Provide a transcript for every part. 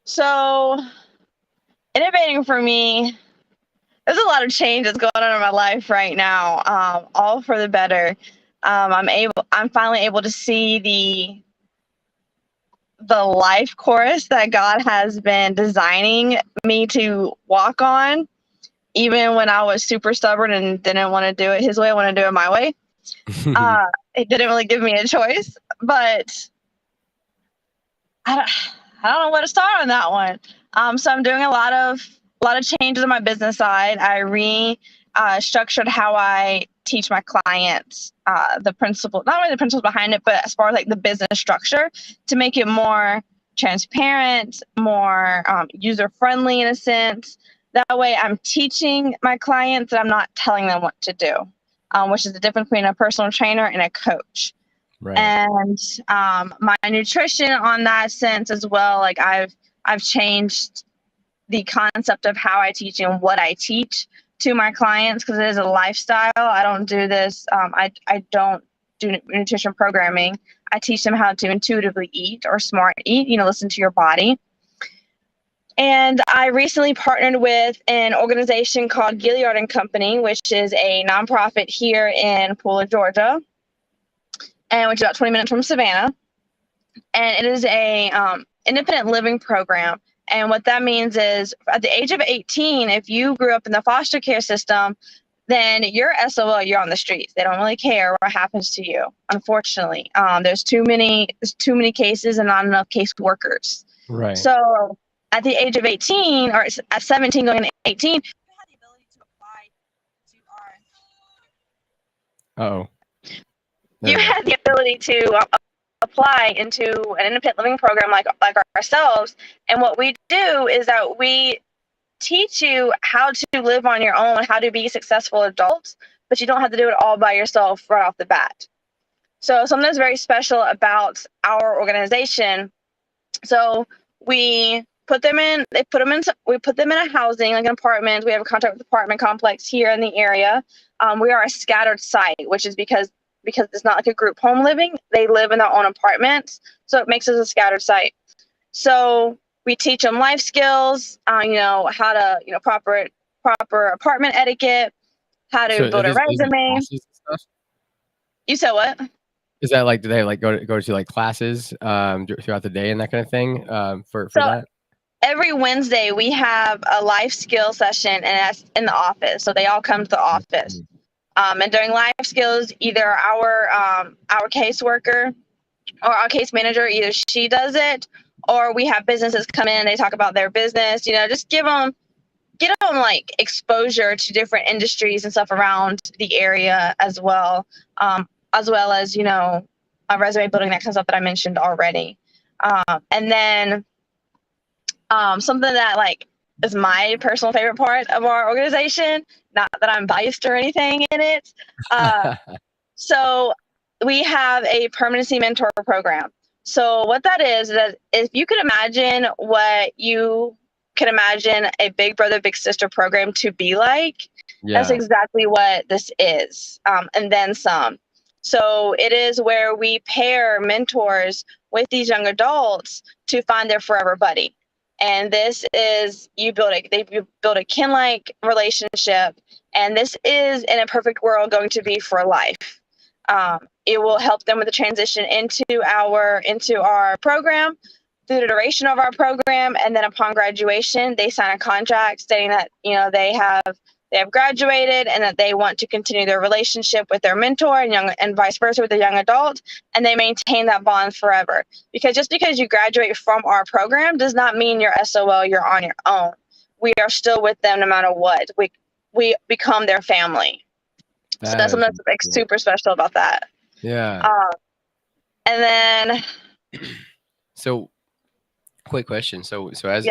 So innovating for me, there's a lot of change that's going on in my life right now, all for the better. I'm finally able to see the life course that God has been designing me to walk on. Even when I was super stubborn and didn't want to do it His way, I want to do it my way. It didn't really give me a choice, but I don't, I don't know where to start on that one. So I'm doing a lot of changes on my business side. I structured how I teach my clients the principle, not only the principles behind it, but as far as like the business structure to make it more transparent, more user friendly in a sense. That way, I'm teaching my clients and I'm not telling them what to do, which is the difference between a personal trainer and a coach. Right. And my nutrition on that sense as well, like I've changed the concept of how I teach and what I teach to my clients because it is a lifestyle. I don't do this. I don't do nutrition programming. I teach them how to intuitively eat or smart eat, listen to your body. And I recently partnered with an organization called Gilliard and Company, which is a nonprofit here in Pooler, Georgia, and which is about 20 minutes from Savannah. And it is a independent living program. And what that means is at the age of 18, if you grew up in the foster care system, then you're SOL, you're on the streets. They don't really care what happens to you, unfortunately. There's too many cases and not enough case workers. Right. So at the age of 18, or at 17 going to 18, you have the ability to apply to our... Uh-oh. You have the ability to apply into an independent living program like ourselves. And what we do is that we teach you how to live on your own, how to be successful adults, but you don't have to do it all by yourself right off the bat. So something that's very special about our organization. So we put them in a housing, like an apartment. We have a contract with the apartment complex here in the area. We are a scattered site, which is because it's not like a group home living. They live in their own apartments. So it makes us a scattered site. So we teach them life skills, how to, proper apartment etiquette, how to build a resume. You said what? Is that like, do they like go to like classes throughout the day and that kind of thing for that? Every Wednesday we have a life skill session, and that's in the office. So they all come to the office. And during life skills, either our caseworker or our case manager, either she does it, or we have businesses come in, they talk about their business, just get them like exposure to different industries and stuff around the area as well as a resume building, that kind of stuff that I mentioned already. And then something that like is my personal favorite part of our organization, not that I'm biased or anything in it. So we have a permanency mentor program. So what that is that if you could imagine what you could imagine a big brother, big sister program to be like, that's exactly what this is. And then some. So it is where we pair mentors with these young adults to find their forever buddy. And this is, you build a kin-like relationship. And this is, in a perfect world, going to be for life. It will help them with the transition into our program through the duration of our program. And then upon graduation, they sign a contract stating that, they have graduated and that they want to continue their relationship with their mentor and vice versa with the young adult, and they maintain that bond forever. Because just because you graduate from our program does not mean you're SOL, you're on your own. We are still with them no matter what. We become their family. So that's something that's like super special about that. Yeah. And then so quick question. So as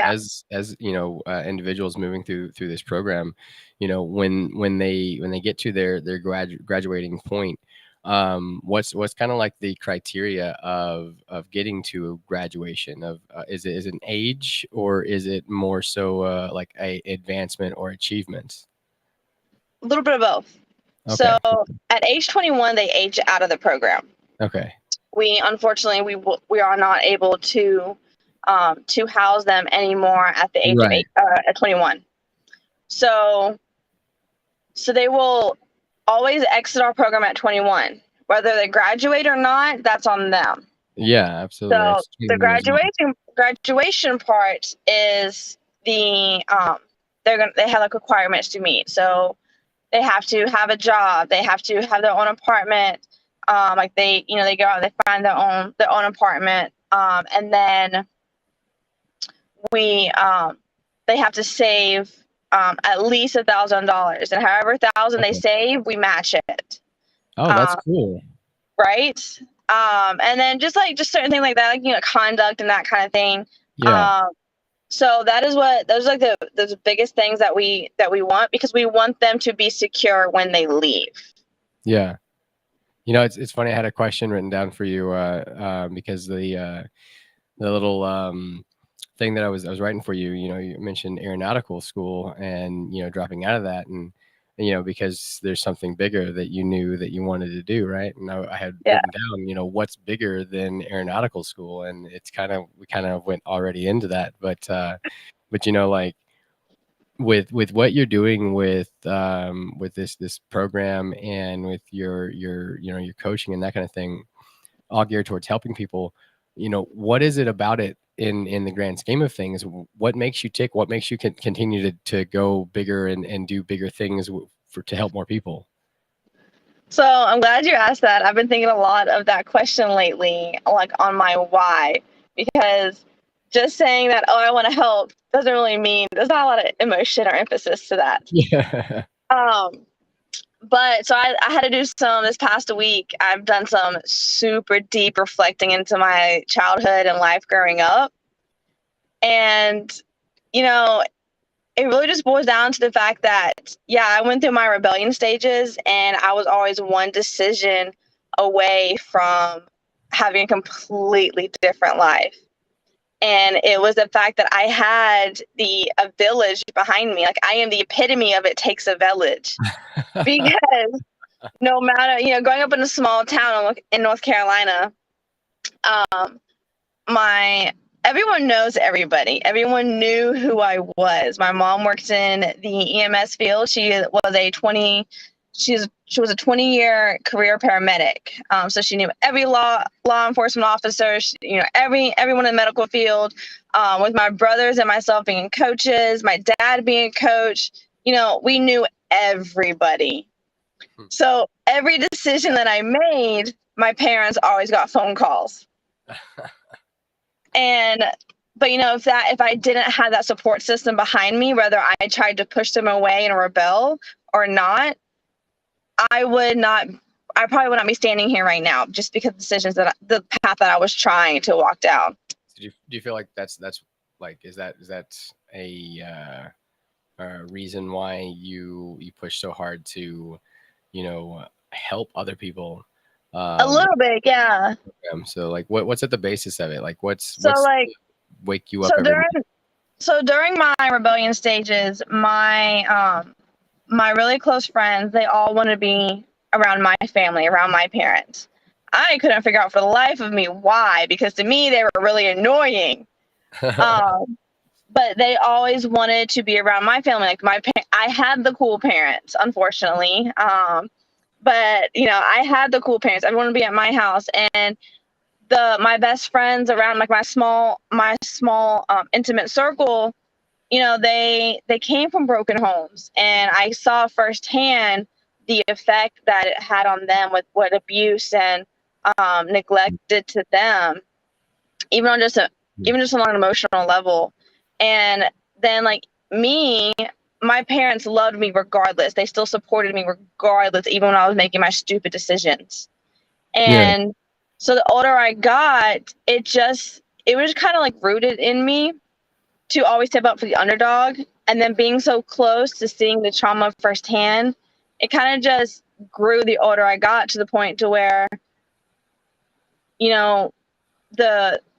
individuals moving through this program, when they get to their graduating point, what's kind of like the criteria of getting to graduation? Is it an age, or is it more so like a advancement or achievements? A little bit of both. Okay. So at age 21, they age out of the program. Okay. We unfortunately we are not able to to house them anymore at the age of at 21. So they will always exit our program at 21. Whether they graduate or not, that's on them. Yeah, absolutely. So the graduation part is they have like requirements to meet. So they have to have a job. They have to have their own apartment. Like they go out and they find their own apartment. And then they have to save at least $1,000, and however $1,000 they save, we match it. Oh, that's cool. Right. And then just certain things like that, like, conduct and that kind of thing. Yeah. So those are like the biggest things that we want, because we want them to be secure when they leave. Yeah. It's funny. I had a question written down for you because the little thing that I was writing for you, you mentioned aeronautical school and, dropping out of that, and, because there's something bigger that you knew that you wanted to do. Right. And I had written down, what's bigger than aeronautical school. And we kind of went already into that, but like with what you're doing with this program, and with your coaching and that kind of thing, all geared towards helping people, what is it about it in the grand scheme of things? What makes you tick? What makes you continue to go bigger and do bigger things to help more people? So I'm glad you asked that. I've been thinking a lot of that question lately, like on my why, because just saying that, I want to help, doesn't really mean, there's not a lot of emotion or emphasis to that. Yeah. But so I had to do this past week. I've done some super deep reflecting into my childhood and life growing up. And, it really just boils down to the fact that, I went through my rebellion stages, and I was always one decision away from having a completely different life. And it was the fact that I had a village behind me. Like, I am the epitome of it takes a village. Because no matter, growing up in a small town in North Carolina, everyone knows everybody. Everyone knew who I was. My mom worked in the EMS field. She was a 20-year career paramedic. So she knew every law enforcement officer, everyone in the medical field. With my brothers and myself being coaches, my dad being a coach, we knew everybody. So every decision that I made, my parents always got phone calls. But if I didn't have that support system behind me, whether I tried to push them away and rebel or not, I probably would not be standing here right now, just because the path that I was trying to walk down. Do you feel like that's like, is that a reason why you push so hard to, help other people? A little bit, yeah. So like, what's at the basis of it? Like, what's wake you up every morning? So during my rebellion stages, my really close friends, they all want to be around my family, around my parents. I couldn't figure out for the life of me why, because to me they were really annoying. But they always wanted to be around my family. Like I had the cool parents, unfortunately. But I had the cool parents. Everyone would be at my house, and my best friends around, like my small intimate circle, they came from broken homes, and I saw firsthand the effect that it had on them with what abuse and neglect did to them, even on just on an emotional level. And then, like me, my parents loved me regardless. They still supported me regardless, even when I was making my stupid decisions. And so the older I got, it was kind of like rooted in me to always step up for the underdog. And then being so close to seeing the trauma firsthand, it kind of just grew the older I got, to the point to where, the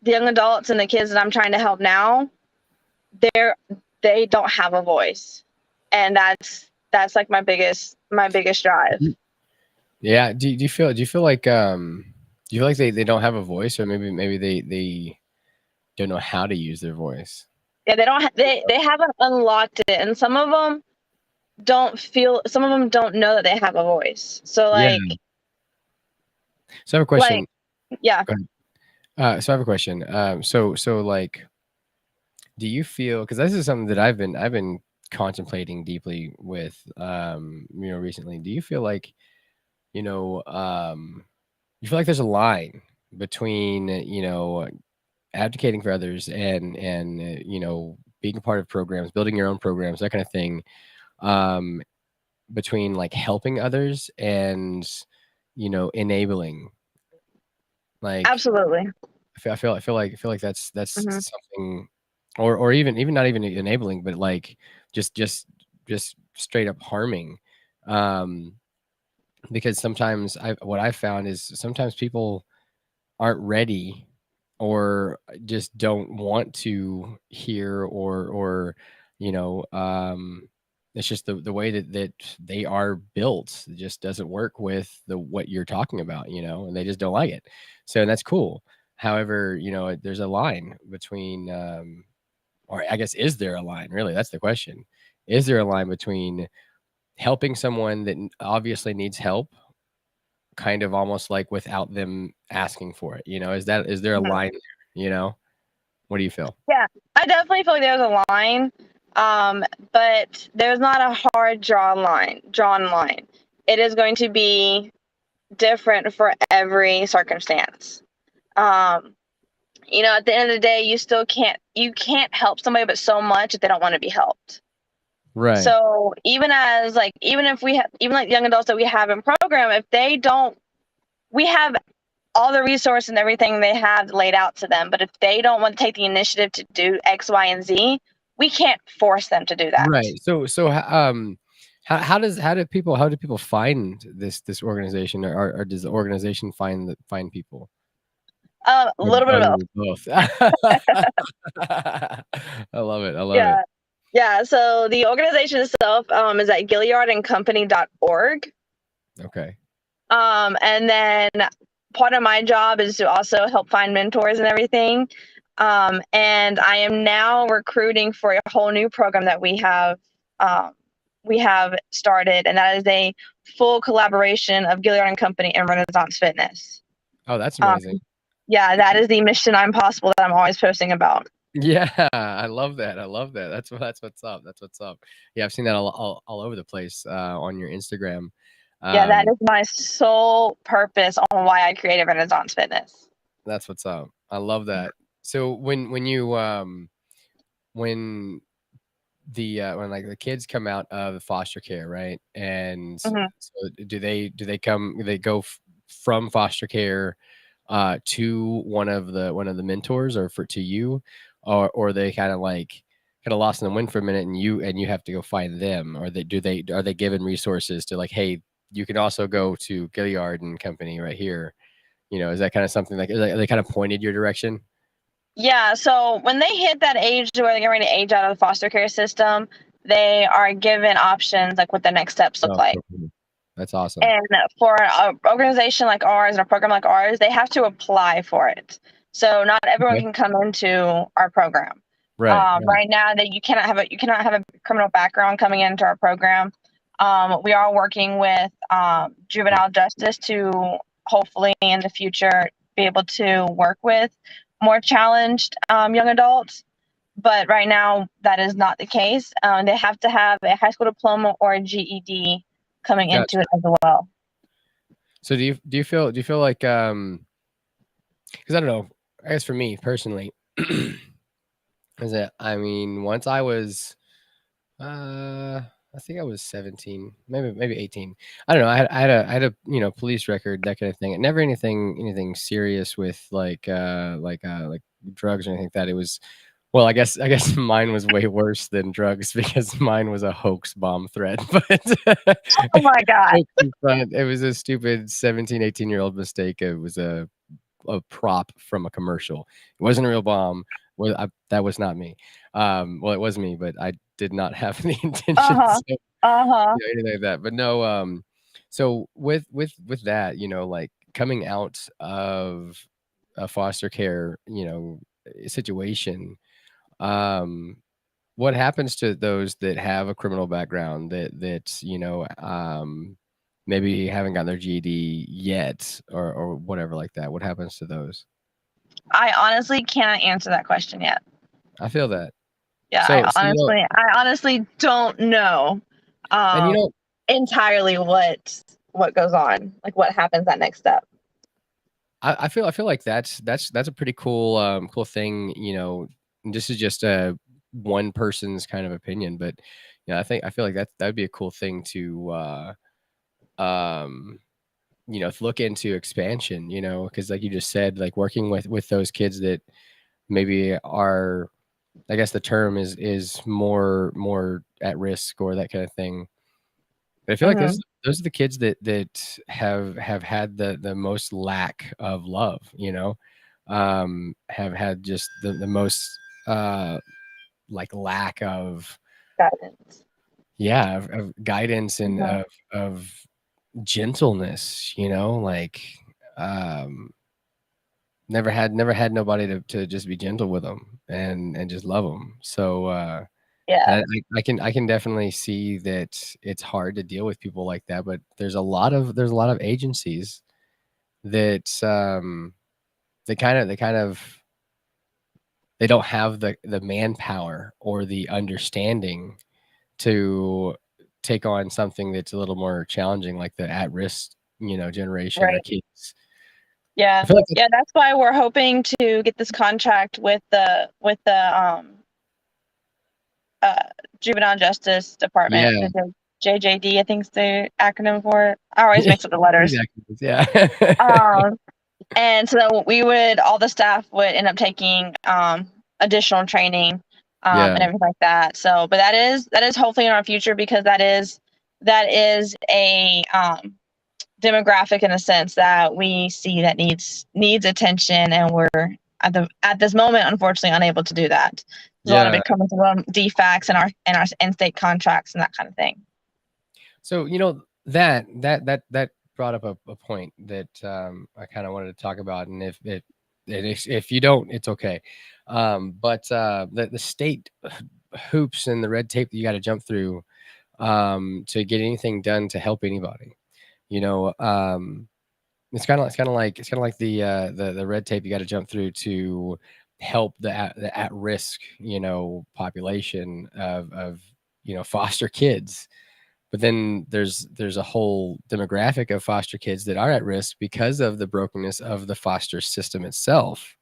young adults and the kids that I'm trying to help now, they don't have a voice. And that's like my biggest drive. Yeah. Do you feel like they don't have a voice, or maybe they don't know how to use their voice. Yeah, they don't. They haven't unlocked it, and some of them don't feel. Some of them don't know that they have a voice. So Yeah. like, So I have a question. Yeah. Go ahead. So I have a question. So like, do you feel, because this is something that I've been contemplating deeply with recently. Do you feel like, you know, you feel like there's a line between, advocating for others and being a part of programs, building your own programs, that kind of thing, um, between like helping others and enabling, like Absolutely. I feel like that's Hmm. something, or even not even enabling, but like just straight up harming, um, because sometimes what I've found is sometimes people aren't ready or just don't want to hear, or you know um it's just the way that they are built. It just doesn't work with the what you're talking about, and they just don't like it. So that's cool. However, there's a line between, or I guess, is there a line, really? That's the question. Is there a line between helping someone that obviously needs help, kind of almost like without them asking for it? Is there a Hmm. line there? What do you feel? Yeah, I definitely feel like there's a line, but there's not a hard drawn line. It is going to be different for every circumstance. Um, at the end of the day, you can't help somebody but so much if they don't want to be helped. Right. So even if we have, even like young adults that we have in program, if they don't, we have all the resources and everything they have laid out to them. But if they don't want to take the initiative to do X, Y, and Z, we can't force them to do that. Right. So how do people find this organization, or does the organization find people? A little bit of both. Both. I love it. I love it. Yeah. Yeah. So the organization itself is at GilliardandCompany.org. Okay. And then part of my job is to also help find mentors and everything. And I am now recruiting for a whole new program that we have started, and that is a full collaboration of Gilliard and Company and Renaissance Fitness. Oh, that's amazing. Yeah, that is the Mission Impossible that I'm always posting about. Yeah, I love that. I love that. That's what's up. That's what's up. Yeah, I've seen that all over the place, on your Instagram. Yeah, that Um, is my sole purpose on why I created Renaissance Fitness. that's what's up. I love that. So when when like the kids come out of foster care, right? And Hmm. so do they go from foster care to one of the mentors, or to you, or they kind of lost in the wind for a minute, and you have to go find them, or are they given resources to, like, hey, you can also go to Gilliard and Company right here? Is that kind of something, like, are they kind of pointed your direction? Yeah, so when they hit that age where they're getting ready to age out of the foster care system, they are given options like what the next steps look Oh, like. cool. That's awesome. And for an organization like ours and a program like ours, they have to apply for it. So not everyone Okay. can come into our program. Right. Right now, that you cannot have a criminal background coming into our program. We are working with juvenile justice to hopefully in the future be able to work with more challenged young adults. But right now, that is not the case. They have to have a high school diploma or a GED coming into Gotcha. it as well. So do you feel like, because I don't know, I guess for me personally, is that, I mean, once I was, I think I was 17, maybe 18. I don't know. I had a police record, that kind of thing. Never anything serious with like drugs or anything like that. It was, well, I guess mine was way worse than drugs, because mine was a hoax bomb threat. But Oh my God. it was a stupid 17, 18-year-old mistake. It was a prop from a commercial. It wasn't a real bomb. Well, that was not me. Well, it was me, but I did not have the Uh-huh. intentions of, Uh-huh. anything like that. But no, so with that, like coming out of foster care, situation, what happens to those that have a criminal background that maybe haven't gotten their GED yet or whatever like that? What happens to those? I honestly cannot answer that question yet. I feel that. Yeah, So I honestly don't know and entirely what goes on, like what happens that next step. I feel like that's a pretty cool cool thing. This is just one person's kind of opinion, but I feel like that would be a cool thing to um look into expansion. Because like you just said, like working with those kids that maybe are, I guess the term is more at risk or that kind of thing. But I feel like Mm-hmm. those are the kids that have had the most lack of love, have had just the most like lack of Guidance. of guidance and Mm-hmm. of gentleness, like um never had nobody to just be gentle with them and just love them. So Yeah. and I can definitely see that it's hard to deal with people like that, but there's a lot of agencies that they kind of they don't have the manpower or the understanding to take on something that's a little more challenging, like the at risk generation or Right. kids. I Yeah. feel like Yeah, that's why we're hoping to get this contract with the uh, Juvenile Justice Department, yeah. the JJD, I think is the acronym for it. I always mix up the letters. Exactly. Yeah. Um, and so we would, all the staff would end up taking additional training Yeah. and everything like that. So, but that is hopefully in our future, because that is a demographic in a sense that we see that needs attention, and we're at this moment unfortunately unable to do that. There's a lot of Yeah. it coming from defects in our in-state contracts and that kind of thing. So that brought up a point that I kind of wanted to talk about, and if you don't, it's okay. But the state hoops and the red tape that you got to jump through to get anything done to help anybody. It's kind of like the red tape you got to jump through to help the at risk population of foster kids. But then there's a whole demographic of foster kids that are at risk because of the brokenness of the foster system itself.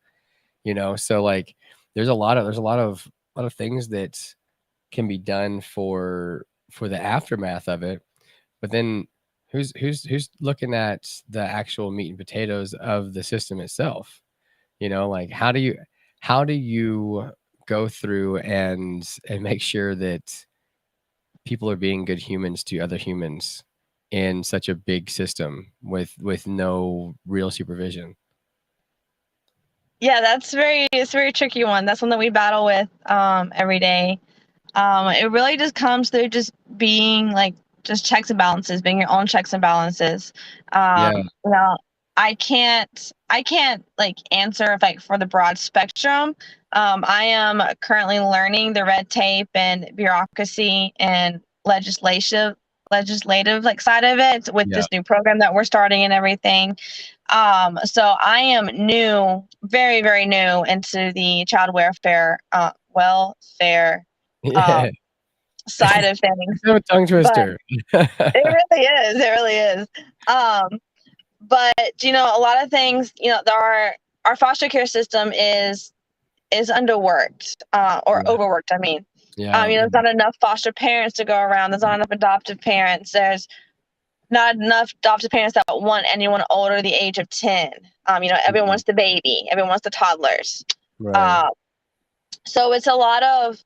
So like there's a lot of things that can be done for the aftermath of it. But then who's looking at the actual meat and potatoes of the system itself? Like how do you go through and make sure that people are being good humans to other humans in such a big system with no real supervision? Yeah, it's a very tricky one. That's one that we battle with every day. It really just comes through just being like just checks and balances, being your own checks and balances. Yeah. You know, I can't like answer if like for the broad spectrum. I am currently learning the red tape and bureaucracy and legislative like side of it with Yeah. this new program that we're starting and everything. So I am new, very, very new into the child welfare Yeah. um, side of things. It's kind of a tongue But twister. it really is. It really is. But a lot of things, our foster care system is underworked or Yeah. overworked. I mean, Yeah. there's not enough foster parents to go around. There's not enough adoptive parents. There's not enough adoptive parents that want anyone older the age of 10. Everyone Mhm. wants the baby. Everyone wants the toddlers. Right. Uh, so it's a lot of,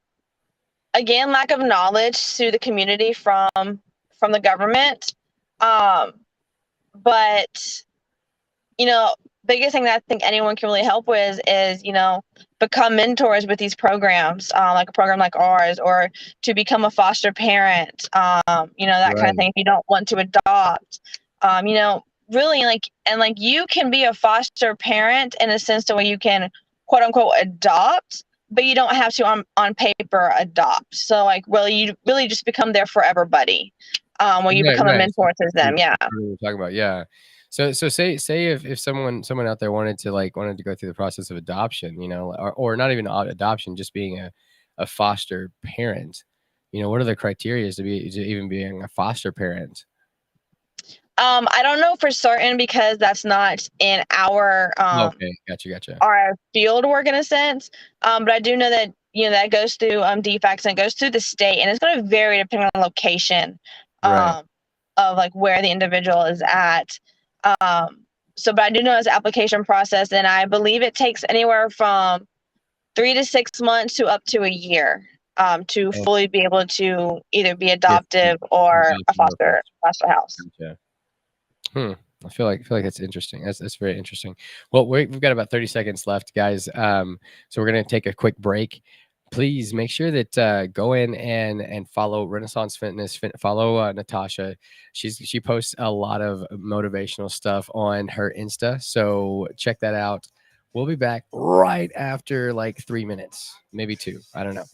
again, lack of knowledge to the community from the government. But biggest thing that I think anyone can really help with is become mentors with these programs, like a program like ours, or to become a foster parent. That kind of Right. thing. If you don't want to adopt, really like you can be a foster parent in a sense to where you can quote unquote adopt, but you don't have to on paper adopt. So like you really just become their forever buddy when you become a mentor to them. Yeah. We're talking about, yeah. So say if someone out there wanted to go through the process of adoption, you know, or not even adoption, just being a foster parent, you know, what are the criteria to even being a foster parent? I don't know for certain because that's not in our okay, gotcha. Our field work in a sense. But I do know that that goes through DFACS and it goes through the state, and it's going to vary depending on location Right. of like where the individual is at. So, but I do know it's an application process, and I believe it takes anywhere from 3 to 6 months to up to a year to fully be able to either be adoptive or a foster house. Gotcha. I feel like that's interesting. That's very interesting. Well, we've got about 30 seconds left, guys. So we're gonna take a quick break. Please make sure that go in and follow Renaissance Fitness. Follow Natasha. She posts a lot of motivational stuff on her Insta. So check that out. We'll be back right after like 3 minutes, maybe 2. I don't know.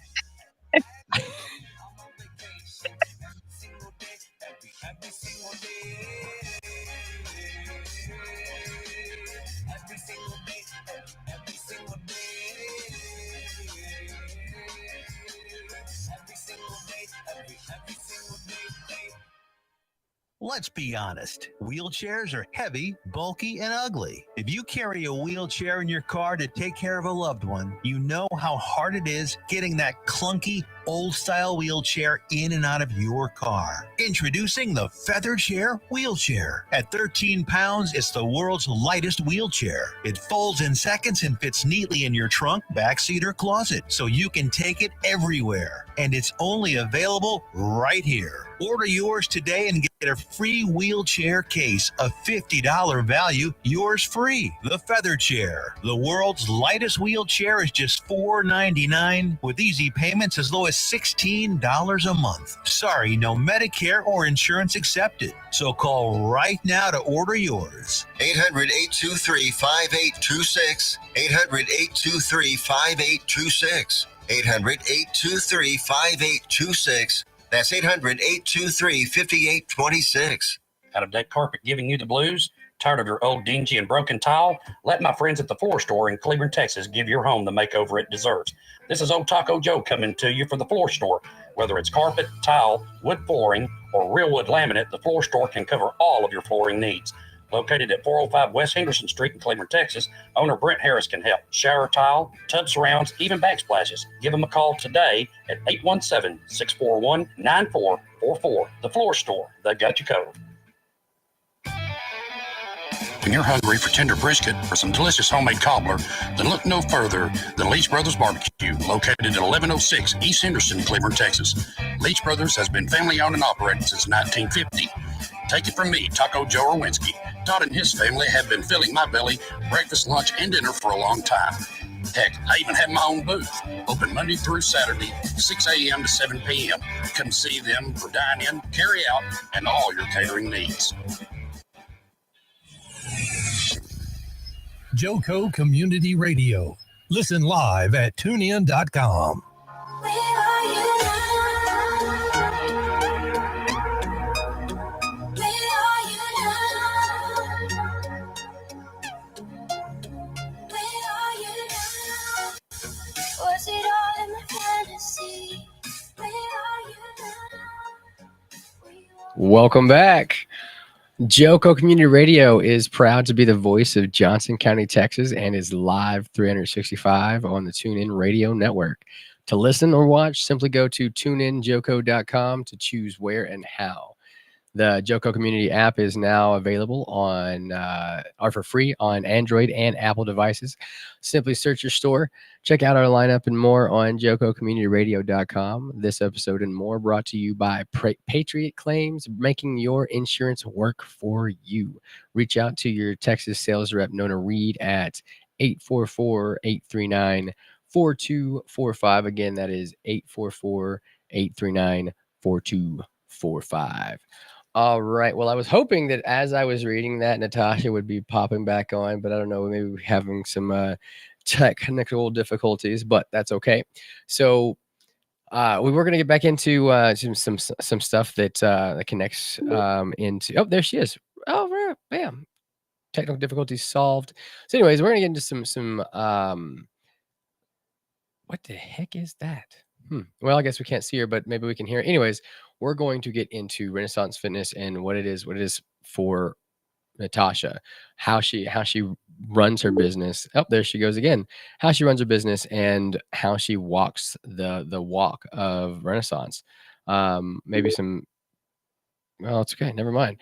Let's be honest, wheelchairs are heavy, bulky, and ugly. If you carry a wheelchair in your car to take care of a loved one, you know how hard it is getting that clunky, old-style wheelchair in and out of your car. Introducing the Feather Chair Wheelchair. At 13 pounds, it's the world's lightest wheelchair. It folds in seconds and fits neatly in your trunk, backseat, or closet, so you can take it everywhere. And it's only available right here. Order yours today and get a free wheelchair case, a $50 value, yours free. The Feather Chair, the world's lightest wheelchair, is just $4.99 with easy payments as low as $16 a month. Sorry, no Medicare or insurance accepted. So call right now to order yours. 800-823-5826. 800-823-5826. 800-823-5826. That's 800-823-5826. Out-of-date carpet giving you the blues? Tired of your old dingy and broken tile? Let my friends at the Floor Store in Cleveland, Texas give your home the makeover it deserves. This is Old Taco Joe coming to you for the Floor Store. Whether it's carpet, tile, wood flooring, or real wood laminate, the Floor Store can cover all of your flooring needs. Located at 405 West Henderson Street in Cleveland, Texas, owner Brent Harris can help. Shower tile, tub surrounds, even backsplashes. Give them a call today at 817-641-9444. The Floor Store, they got you covered. When you're hungry for tender brisket or some delicious homemade cobbler, then look no further than Leach Brothers Barbecue, located at 1106 East Henderson, Cleveland, Texas. Leach Brothers has been family-owned and operated since 1950. Take it from me, Taco Joe Orwinski. Todd and his family have been filling my belly breakfast, lunch, and dinner for a long time. Heck, I even have my own booth, open Monday through Saturday, 6 a.m. to 7 p.m. Come see them for dine-in, carry-out, and all your catering needs. Joco Community Radio. Listen live at tunein.com. Welcome back. Joco Community Radio is proud to be the voice of Johnson County, Texas, and is live 365 on the TuneIn Radio Network. To listen or watch, simply go to tuneinjoco.com to choose where and how. The Joco Community app is now available or for free on Android and Apple devices. Simply search your store. Check out our lineup and more on JocoCommunityRadio.com. This episode and more brought to you by Patriot Claims, making your insurance work for you. Reach out to your Texas sales rep, Nona Reed, at 844-839-4245. Again, that is 844-839-4245. All right. Well, I was hoping that as I was reading that, Natasha would be popping back on, but I don't know. Maybe we're having some technical difficulties, but that's okay. So we were gonna get back into some stuff that connects into. Oh, there she is. Oh, bam! Technical difficulties solved. So, anyways, we're gonna get into some. What the heck is that? Well, I guess we can't see her, but maybe we can hear it. Anyways, we're going to get into Renaissance Fitness and what it is for Natasha, how she runs her business. Oh, there she goes again. How she runs her business and how she walks the walk of Renaissance. Maybe some. Well, it's okay. Never mind.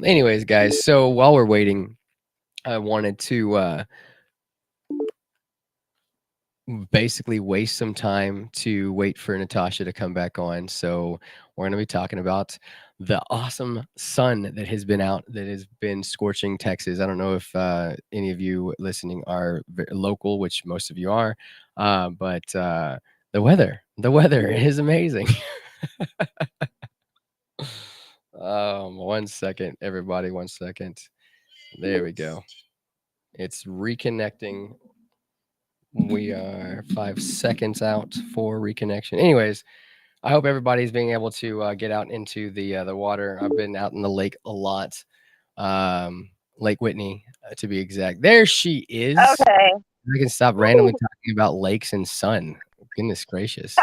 Anyways, guys. So while we're waiting, I wanted to basically waste some time to wait for Natasha to come back on. So we're going to be talking about the awesome sun that has been scorching Texas. I don't know if any of you listening are local, which most of you are, but the weather is amazing. 1 second, everybody. 1 second. There we go. It's reconnecting. We are 5 seconds out for reconnection. Anyways, I hope everybody's being able to get out into the water. I've been out in the lake a lot. Lake Whitney, to be exact. There she is. Okay. I can stop randomly talking about lakes and sun. Goodness gracious.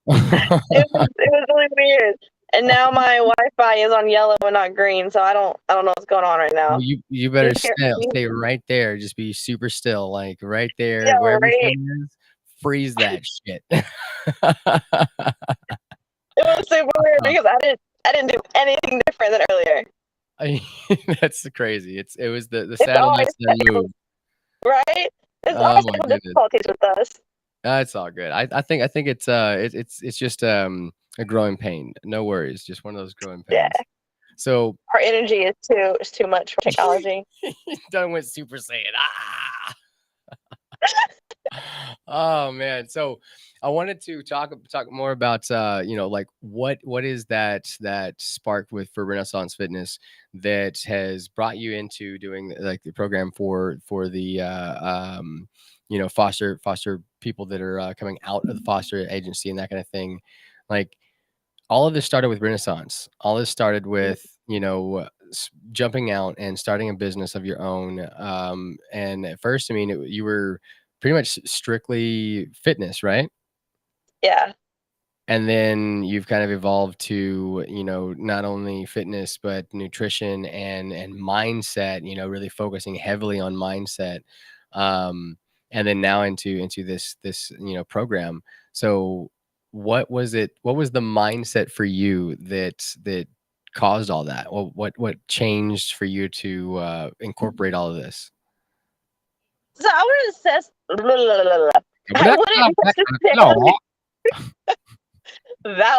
It was really weird. And now my Wi-Fi is on yellow and not green, so I don't know what's going on right now. Well, you better stay right there. Just be super still, like right there, Yeah, wherever right. it is. Freeze that shit. It was super weird because I didn't do anything different than earlier. That's crazy. It was the satellite that moved. Right? There's always difficulties with us. It's all good. I think it's just a growing pain. No worries. Just one of those growing pains. Yeah. So our energy is too much for technology. Done with Super Saiyan. Oh man. So I wanted to talk more about like what is that spark for Renaissance Fitness that has brought you into doing like the program for the foster people that are coming out of the foster agency and that kind of thing. Like all of this started with Renaissance. All this started with jumping out and starting a business of your own. And at first, I mean, you were pretty much strictly fitness, right? Yeah. And then you've kind of evolved to, not only fitness, but nutrition and mindset, really focusing heavily on mindset. And then now into this program. So what was the mindset for you that caused all that? Well, what changed for you to incorporate all of this? So I wouldn't say that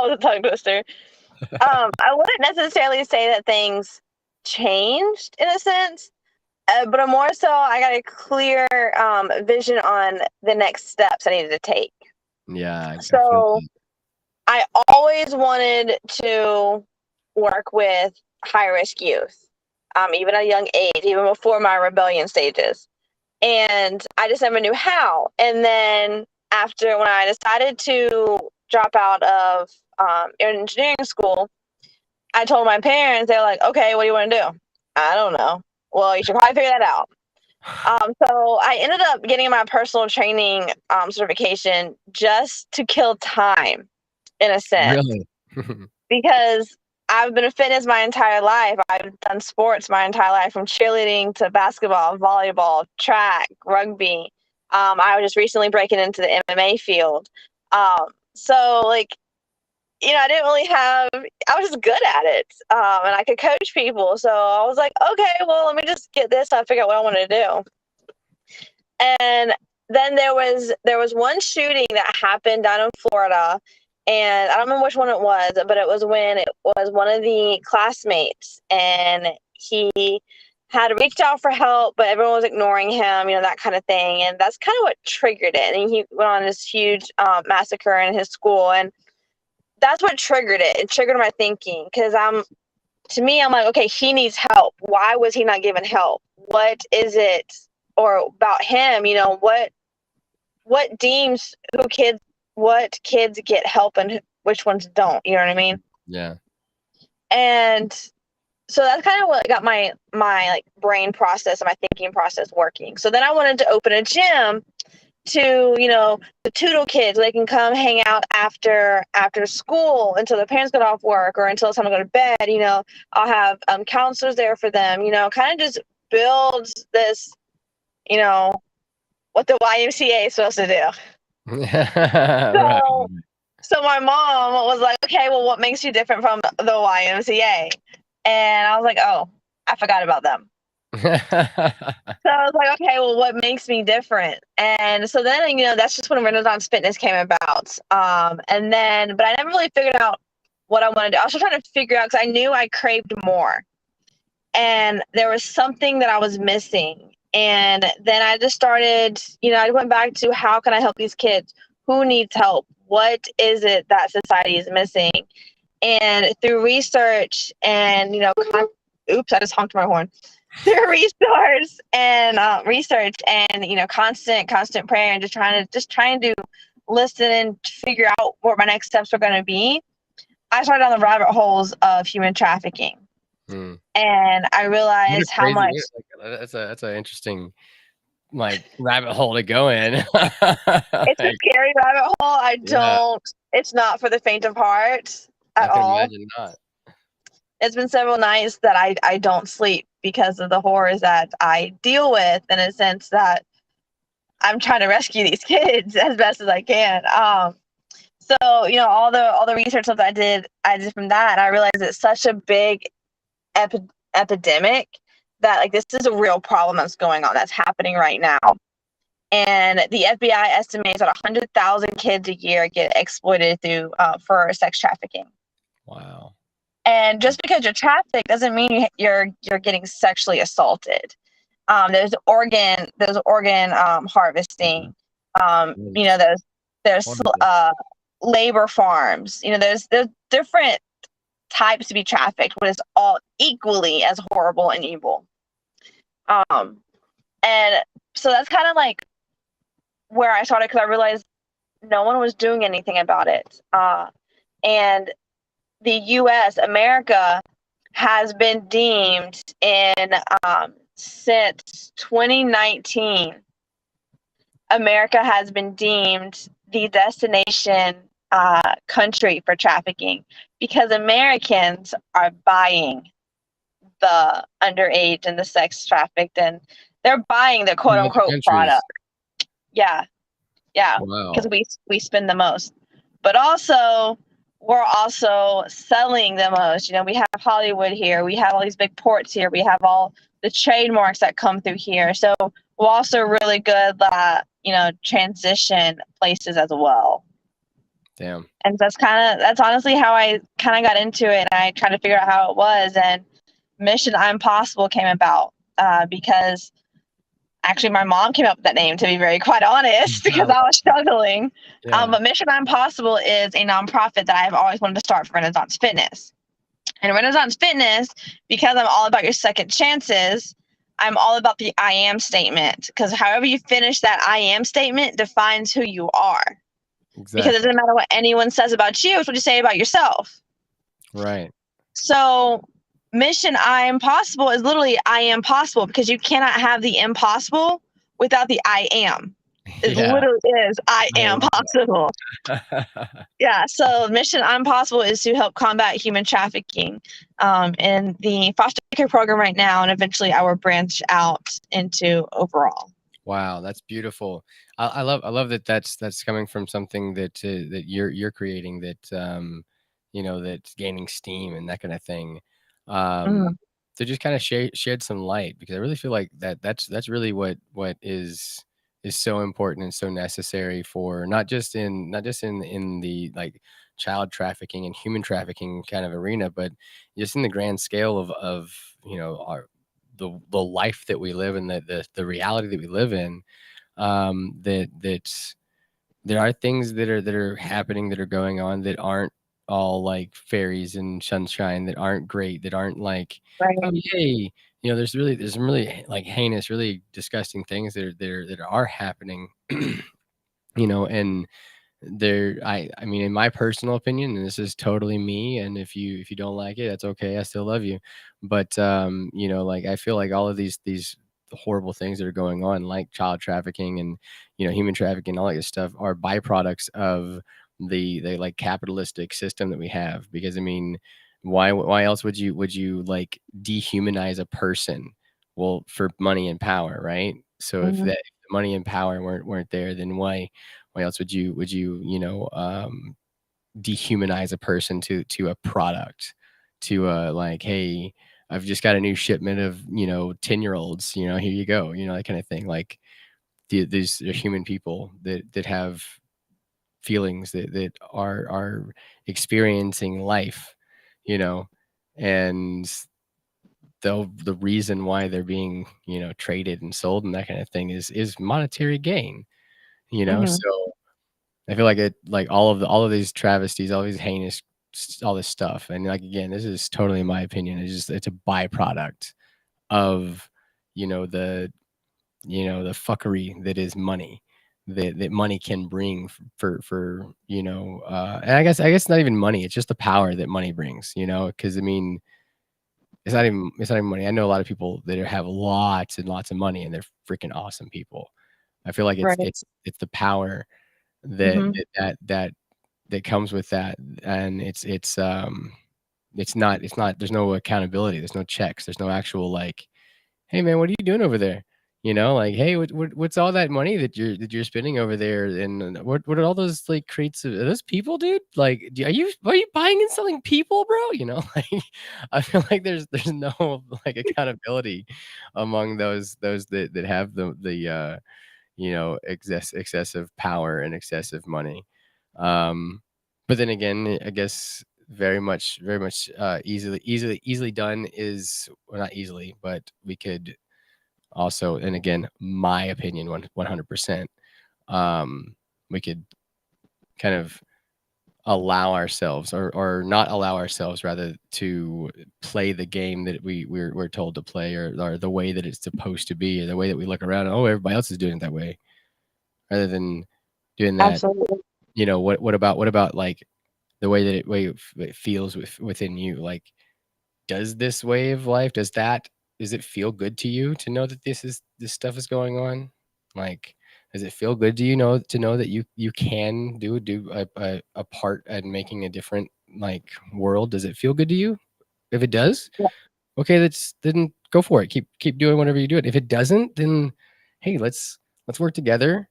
was a tongue twister. I wouldn't necessarily say that things changed in a sense, but more so I got a clear vision on the next steps I needed to take. Yeah. So I always wanted to work with high-risk youth, even at a young age, even before my rebellion stages. And I just never knew how. And then when I decided to drop out of engineering school, I told my parents, they're like, okay, what do you want to do? I don't know. Well, you should probably figure that out. So I ended up getting my personal training certification just to kill time, in a sense. Really? Because I've been in fitness my entire life. I've done sports my entire life, from cheerleading to basketball, volleyball, track, rugby. I was just recently breaking into the MMA field. So like, I didn't really I was just good at it. And I could coach people. So I was like, okay, well, let me just get this. I'll figure out what I want to do. And then there was one shooting that happened down in Florida. And I don't remember which one it was, but it was when it was one of the classmates, and he had reached out for help, but everyone was ignoring him, that kind of thing. And that's kind of what triggered it. And he went on this huge massacre in his school, and that's what triggered it. It triggered my thinking, because I'm to me, I'm like, okay, he needs help. Why was he not given help? What is it, or about him? You know, what deems what kids get help and which ones don't. You know what I mean? Yeah. And so that's kind of what got my like brain process and my thinking process working. So then I wanted to open a gym to, you know, the Toodle kids. They can come hang out after school until their parents get off work or until it's time to go to bed. You know, I'll have counselors there for them. You know, kind of just builds this, you know, what the YMCA is supposed to do. Right. So my mom was like, okay, well, what makes you different from the YMCA? And I was like, oh, I forgot about them. So I was like, okay, well, what makes me different? And so then, you know, that's just when Renaissance Fitness came about. And then, but I never really figured out what I wanted to do. I was still trying to figure out because I knew I craved more. And there was something that I was missing. And then I just started, you know, I went back to how can I help these kids? Who needs help? What is it that society is missing? And through research and, you know, oops, I just honked my horn. Through research and, you know, constant prayer and just trying to listen and figure out what my next steps were going to be, I started down the rabbit holes of human trafficking. And I realized how much that's an interesting like rabbit hole to go in. It's a scary rabbit hole. It's not for the faint of heart at all. I can imagine not. It's been several nights that I don't sleep because of the horrors that I deal with, in a sense that I'm trying to rescue these kids as best as I can. So, you know, all the research that I did from that, and I realized it's such a big epidemic that, like, this is a real problem that's going on, that's happening right now. And the FBI estimates that 100,000 kids a year get exploited through for sex trafficking. Wow. And just because you're trafficked doesn't mean you're getting sexually assaulted. There's organ harvesting. You know, there's labor farms. You know, there's different types to be trafficked, but it's all equally as horrible and evil. And so that's kind of like where I started, because I realized no one was doing anything about it. And the U.S., America, has been deemed since 2019, America has been deemed the destination country for trafficking, because Americans are buying the underage and the sex trafficked, and they're buying the quote unquote product. Yeah. Because we spend the most, but also we're also selling the most. You know, we have Hollywood here, we have all these big ports here, we have all the trademarks that come through here. So we're also really good at, you know, transition places as well. Damn. And that's honestly how I kind of got into it, and I tried to figure out how it was. And Mission Impossible came about because actually my mom came up with that name, to be very quite honest, because I was struggling. But Mission Impossible is a nonprofit that I've always wanted to start for Renaissance Fitness. And Renaissance Fitness, because I'm all about your second chances, I'm all about the I am statement, because however you finish that I am statement defines who you are. Exactly. Because it doesn't matter what anyone says about you, it's what you say about yourself. Right. So Mission I am possible is literally I am possible, because you cannot have the impossible without the I am. It literally is I am possible. Yeah. So Mission I'm possible is to help combat human trafficking in the foster care program right now, and eventually I will branch out into overall. Wow, that's beautiful. I love that that's coming from something that that you're creating, that you know, that's gaining steam and that kind of thing. To just kind of shed some light, because I really feel like that's really what is so important and so necessary for not just in the like child trafficking and human trafficking kind of arena, but just in the grand scale of you know, the life that we live in, the reality that we live in. That there are things that are happening, that are going on, that aren't all like fairies and sunshine, that aren't great, that aren't like, Right. oh yay, you know, there's some really like heinous, really disgusting things that are happening, you know, and I mean, in my personal opinion, and this is totally me, and if you don't like it, that's okay. I still love you. But you know, like I feel like all of these horrible things that are going on, like child trafficking and, you know, human trafficking, all that stuff, are byproducts of the like capitalistic system that we have. Because I mean, why else would you like dehumanize a person? Well, for money and power, right? So if Mhm. that if the money and power weren't there, then why else would you dehumanize a person to a product, to like, hey, I've just got a new shipment of 10-year-olds, here you go, that kind of thing. Like these are human people that have feelings, that are experiencing life, you know and the reason why they're being traded and sold and that kind of thing is monetary gain. Mhm. So I feel like all of these travesties, all these heinous, all this stuff, and like again, this is totally my opinion. It's a byproduct of the the fuckery that is money, that money can bring for and I guess not even money. It's just the power that money brings. Because I mean, it's not even money. I know a lot of people that have lots and lots of money, and they're freaking awesome people. I feel like it's Right. it's it's the power that Mhm. that that that that comes with that, and it's not there's no accountability, there's no checks, there's no actual like, hey man, what are you doing over there? Like, hey, what's all that money that you're spending over there, and what are all those like crates of, are those people, dude? Like, are you buying and selling people, bro? Like, I feel like there's no like accountability among those that have the excessive power and excessive money. But then again, I guess very much easily done is, well, not easily, but we could also, and again, my opinion, 100%, we could kind of allow ourselves, or not allow ourselves, rather, to play the game that we're told to play, or the way that it's supposed to be, or the way that we look around, oh, everybody else is doing it that way, rather than doing that. Absolutely. What about like the way that it feels within you? Like, does this way of life, does it feel good to you to know that this stuff is going on? Like, does it feel good to know that you can do a part at making a different like world? Does it feel good to you? If it does, Yeah. okay, then go for it. Keep doing whatever you do. It. If it doesn't, then hey, let's work together.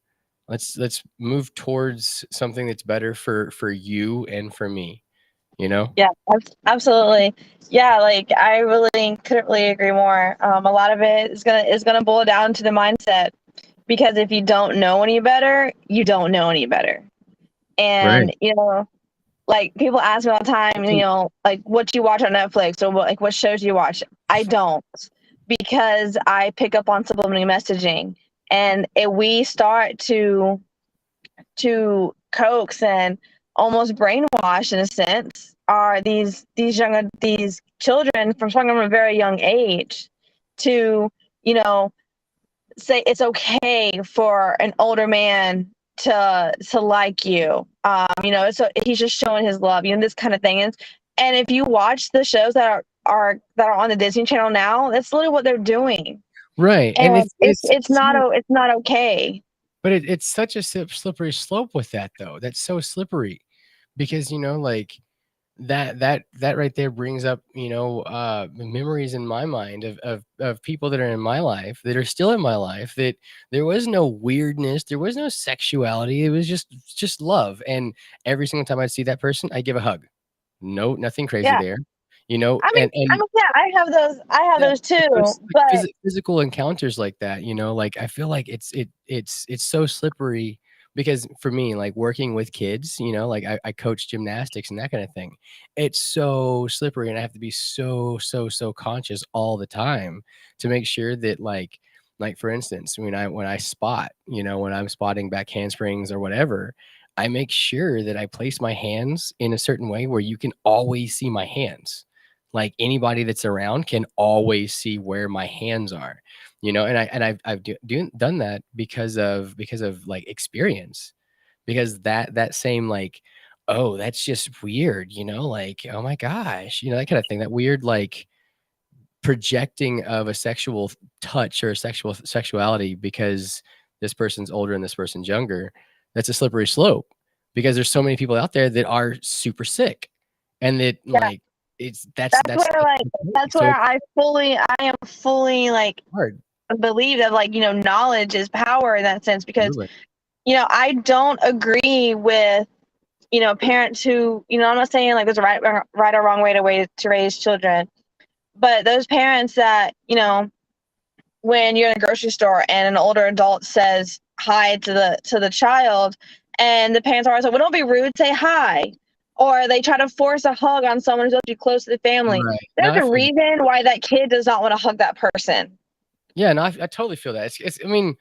Let's move towards something that's better for you and for me. Yeah, absolutely. Yeah, like I really couldn't really agree more. A lot of it is gonna boil down to the mindset, because if you don't know any better, you don't know any better. Right. And like people ask me all the time, like what you watch on Netflix, or what shows you watch. I don't, because I pick up on subliminal messaging, and if we start to coax and almost brainwash, in a sense, are these children from a very young age to say it's okay for an older man to like you. So he's just showing his love, this kind of thing. And if you watch the shows that are on the Disney Channel now, that's literally what they're doing. Right. And And it's it's not okay. but it's such a slippery slope with that, though. That's so slippery, because like that right there brings up memories in my mind of people that are in my life, that are still in my life, that there was no weirdness, there was no sexuality, it was just love. And every single time I see that person, I give a hug. No, nothing crazy Yeah. there, I mean, yeah, I have yeah, those but too, those like but physical encounters like that, like I feel like it's so slippery, because for me, like working with kids, like I coach gymnastics and that kind of thing. It's so slippery, and I have to be so conscious all the time to make sure that like for instance, when I spot, when I'm spotting back handsprings or whatever, I make sure that I place my hands in a certain way where you can always see my hands. Like anybody that's around can always see where my hands are, and I've done that because of like experience, because that same like, oh, that's just weird, like, oh my gosh, that kind of thing, that weird like projecting of a sexual touch or a sexuality because this person's older and this person's younger. That's a slippery slope, because there's so many people out there that are super sick, and that like that's that's so where I am fully like hard. believe that, like, knowledge is power in that sense, because Absolutely. I don't agree with parents who, I'm not saying like there's a right or wrong way to raise children, but those parents that, when you're in a grocery store and an older adult says hi to the child, and the parents are always like, well, don't be rude, say hi. Or they try to force a hug on someone who's supposed to be close to the family. Right. There's a reason why that kid does not want to hug that person. Yeah, no, I totally feel that. It's I mean,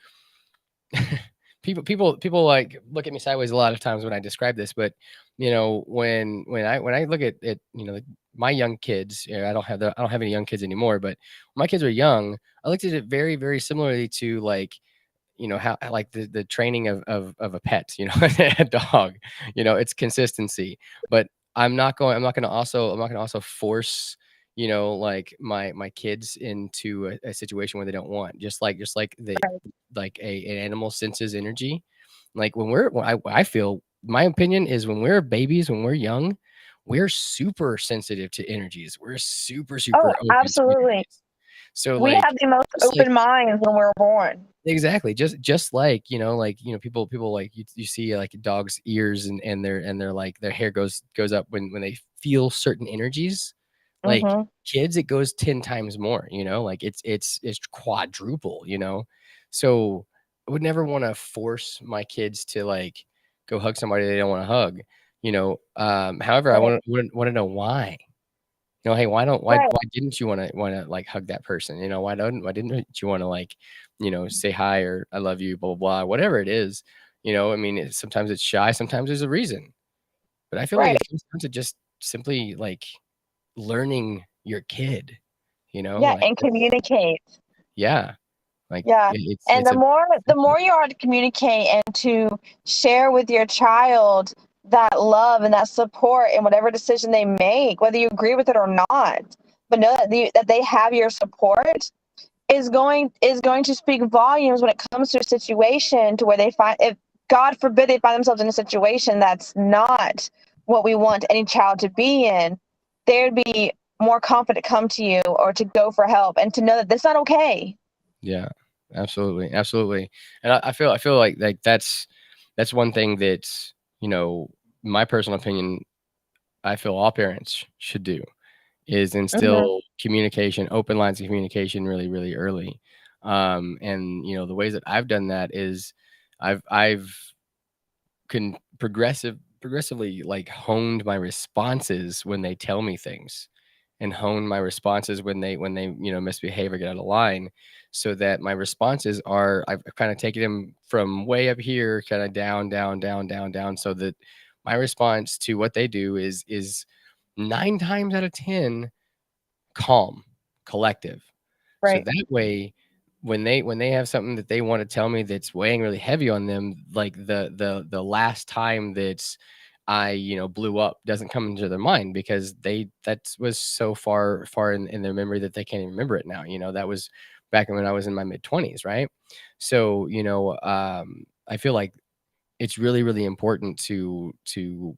people like look at me sideways a lot of times when I describe this, but when I look at like my young kids, I don't have any young kids anymore, but when my kids were young, I looked at it very, very similarly to like, how like the training of a pet, a dog, it's consistency. But I'm not going to also force, like my kids into a situation where they don't want, just like like an animal senses energy. Like I feel, my opinion is, when we're babies, when we're young, we're super sensitive to energies. We're super open. Absolutely. So we like, have the most open minds when we're born. Exactly. Just like, people like you see like dogs' ears and their like their hair goes up when they feel certain energies. Like kids, it goes 10 times more, like it's quadruple, So I would never want to force my kids to like go hug somebody they don't want to hug, however, I want to know why. Hey, why didn't you want to like hug that person? Why didn't you want to like, say hi or I love you, blah, blah, blah, whatever it is. I mean, sometimes it's shy, sometimes there's a reason. But I feel like it comes down to just simply like learning your kid, like, and communicate. Yeah. Like, and the more you are to communicate and to share with your child that love and that support in whatever decision they make, whether you agree with it or not, but know that they have your support, is going to speak volumes when it comes to a situation to where they find, if God forbid they find themselves in a situation that's not what we want any child to be in, they'd be more confident to come to you or to go for help and to know that that's not okay. Yeah, absolutely. And I feel like that's one thing that's, my personal opinion, I feel all parents should do, is instill communication, open lines of communication really, really early. And the ways that I've done that is I've progressively like honed my responses when they tell me things, and hone my responses when they misbehave or get out of line, so that my responses are, I've kind of taken them from way up here kind of down, so that my response to what they do is 9 times out of 10 calm, collective. So that way, when they have something that they want to tell me that's weighing really heavy on them, like the last time that I blew up doesn't come into their mind, because that was so far in their memory that they can't even remember it now. That was back when I was in my mid-20s, right? So I feel like it's really, really important to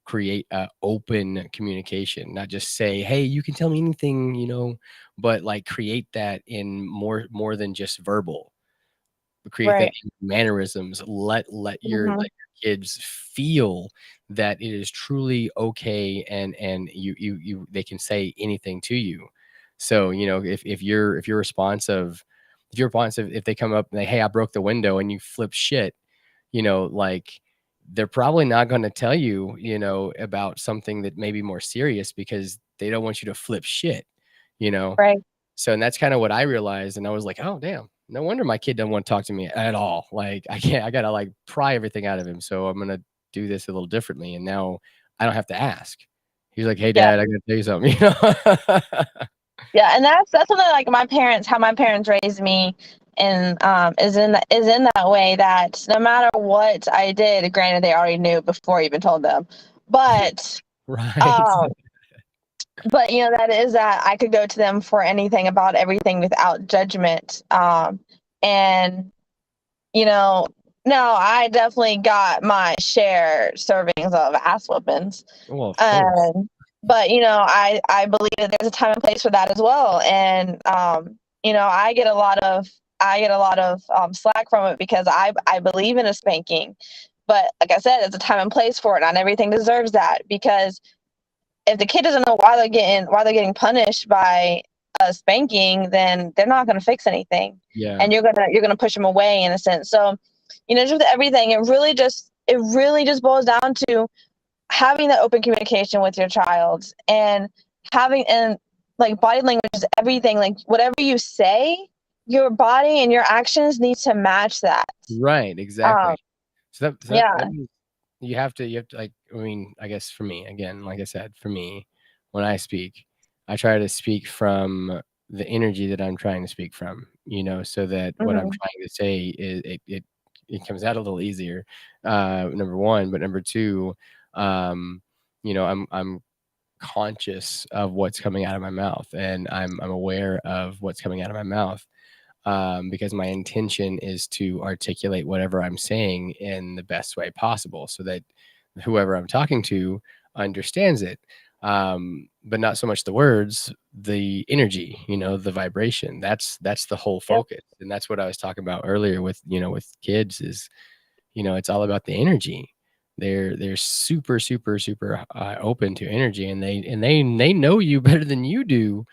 create a open communication, not just say, hey, you can tell me anything, but like create that in more than just verbal. Create that in mannerisms. Let your kids feel that it is truly okay, and you they can say anything to you. So if you're responsive, if they come up and they, hey, I broke the window, and you flip shit, like, they're probably not going to tell you, about something that may be more serious, because they don't want you to flip shit, So, and that's kind of what I realized. And I was like, oh, damn, no wonder my kid doesn't want to talk to me at all. Like, I gotta like pry everything out of him. So I'm going to do this a little differently, and now I don't have to ask. He's like, hey Dad, I gotta tell you something. You know? Yeah, and that's something like how my parents raised me, and is in that way, that no matter what I did, granted they already knew before I even told them, but Right. but that is that I could go to them for anything about everything without judgment. And no, I definitely got my share servings of ass whoopings. Well, of course. But I believe that there's a time and place for that as well. And I get a lot of slack from it, because I believe in a spanking. But like I said, there's a time and place for it. Not everything deserves that, because if the kid doesn't know why they're getting punished by a spanking, then they're not going to fix anything. Yeah. And you're gonna push them away, in a sense. So, just with everything, it really just boils down to having that open communication with your child, and like body language is everything. Like whatever you say, your body and your actions need to match that. Right. Exactly. So Yeah. you have to like, I mean, I guess for me, again, like I said, for me, when I speak, I try to speak from the energy that I'm trying to speak from, so that what I'm trying to say is it comes out a little easier. Number one, but number two, I'm conscious of what's coming out of my mouth, and I'm aware of what's coming out of my mouth. Because my intention is to articulate whatever I'm saying in the best way possible, so that whoever I'm talking to understands it. But not so much the words, the energy, the vibration. That's the whole focus. Yep. And that's what I was talking about earlier with kids is, it's all about the energy. They're super, super, super open to energy, and they know you better than you do.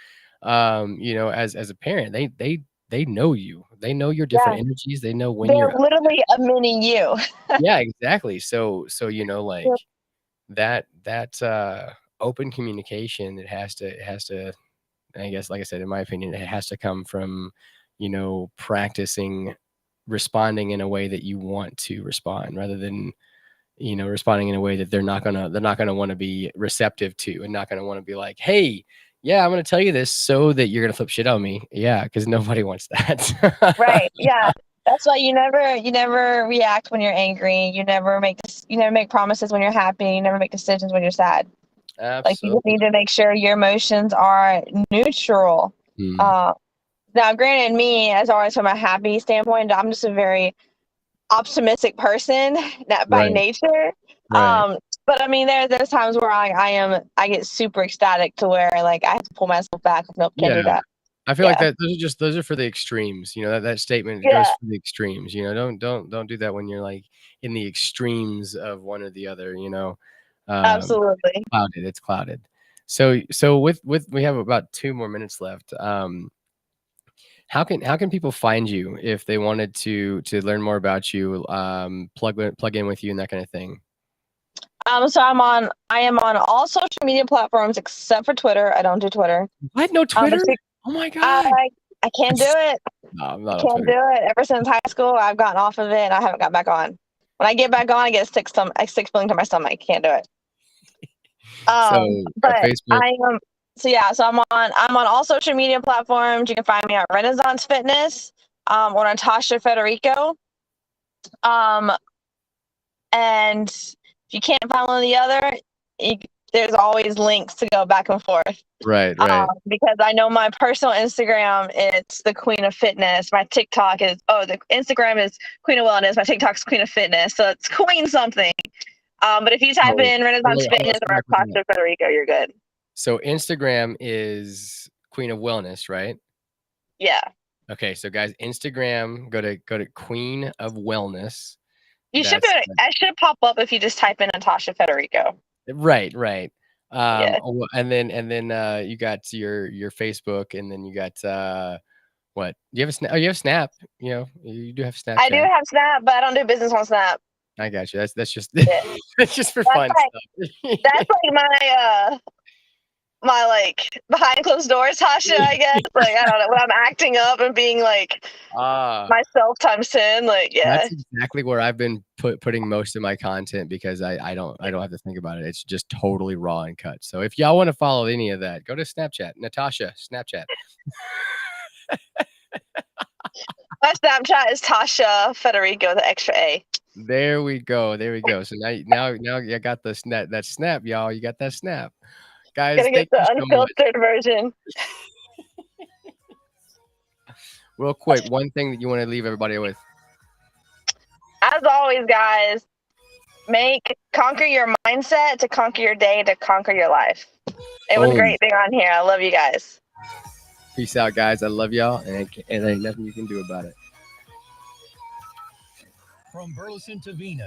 As a parent, they know you. They know your different energies. They know when they're literally a mini you. Yeah, exactly. So like yep. that open communication, it has to, I guess, like I said, in my opinion, it has to come from, practicing responding in a way that you want to respond, rather than, responding in a way that they're not gonna want to be receptive to, and not gonna want to be like, hey, yeah, I'm gonna tell you this so that you're gonna flip shit on me. Yeah, because nobody wants that. Right. Yeah. That's why you never react when you're angry. You never make promises when you're happy. You never make decisions when you're sad. Absolutely. Like, you just need to make sure your emotions are neutral. Now, granted, me, as always, from a happy standpoint, I'm just a very optimistic person by nature. Right. But I mean, there's times where I get super ecstatic to where, like, I have to pull myself back. Nope, can't do that. I feel like that those are for the extremes. That statement goes for the extremes. Don't do that when you're like in the extremes of one or the other. Absolutely. It's clouded. So with we have about 2 more minutes left. How can people find you if they wanted to learn more about you, plug in with you and that kind of thing? So I am on all social media platforms except for Twitter. I don't do Twitter. What? No Twitter? Oh my God. I can't do it. No, I'm not I can't do it. Ever since high school, I've gotten off of it, and I haven't got back on. When I get back on, I get a sick feeling to my stomach. I can't do it. But Facebook. So I'm on all social media platforms. You can find me at Renaissance Fitness, or Natasha Federico. And if you can't find one or the other, there's always links to go back and forth. Right. Because I know my personal Instagram, it's the Queen of Fitness. My TikTok is the Instagram is Queen of Wellness. My TikTok's Queen of Fitness. So it's Queen something. But if you type in Renaissance Fitness or Natasha Federico, you're good. So Instagram is Queen of Wellness, right? Yeah. Okay, so guys, Instagram, go to Queen of Wellness. I should pop up if you just type in Natasha Federico. Right. And then you got your Facebook, and then you got what? Do you have a Snap? Oh, you have Snap. You do have Snapchat. I do have Snap, but I don't do business on Snap. I got you. That's just that's just for fun stuff. That's like my my like behind closed doors Tasha, I guess. Like I don't know, when I'm acting up and being like myself times 10. Like That's exactly where I've been putting most of my content because I don't have to think about it. It's just totally raw and cut. So if y'all want to follow any of that, go to Snapchat. Natasha, Snapchat. My Snapchat is Tasha Federico, the extra A. There we go. There we go. So now you got the snap. That snap, y'all. You got that snap, guys. Gotta get Thank you the so much. unfiltered version. Real quick, one thing that you want to leave everybody with. As always, guys, conquer your mindset to conquer your day to conquer your life. It was great being on here. I love you guys. Peace out, guys. I love y'all, and there ain't nothing you can do about it. From Burleson to Venus.